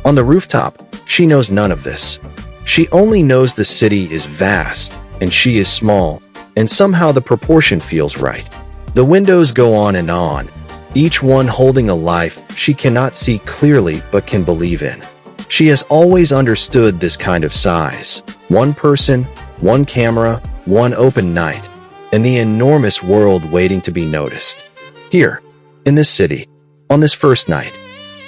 On the rooftop, she knows none of this. She only knows the city is vast, and she is small, and somehow the proportion feels right. The windows go on, each one holding a life she cannot see clearly but can believe in. She has always understood this kind of size. 1 person, 1 camera, 1 open night, and the enormous world waiting to be noticed. Here, in this city, on this first night,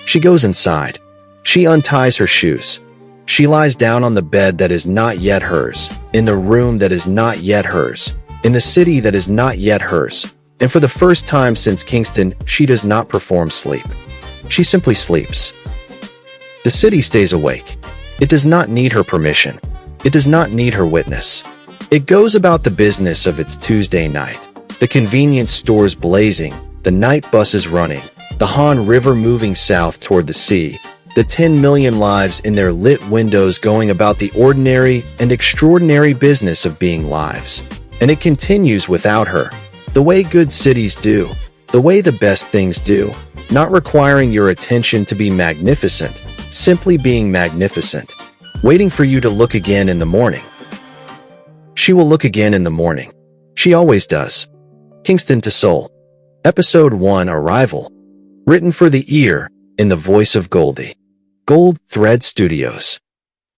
she goes inside. She unties her shoes. She lies down on the bed that is not yet hers, in the room that is not yet hers, in the city that is not yet hers, and for the first time since Kingston, she does not perform sleep. She simply sleeps. The city stays awake. It does not need her permission. It does not need her witness. It goes about the business of its Tuesday night. The convenience stores blazing, the night buses running, the Han River moving south toward the sea, the 10 million lives in their lit windows going about the ordinary and extraordinary business of being lives. And it continues without her, the way good cities do, the way the best things do, not requiring your attention to be magnificent, simply being magnificent, waiting for you to look again in the morning. She will look again in the morning. She always does. Kingston to Seoul. Episode 1 Arrival. Written for the ear, in the voice of Goldie. Gold Thread Studios.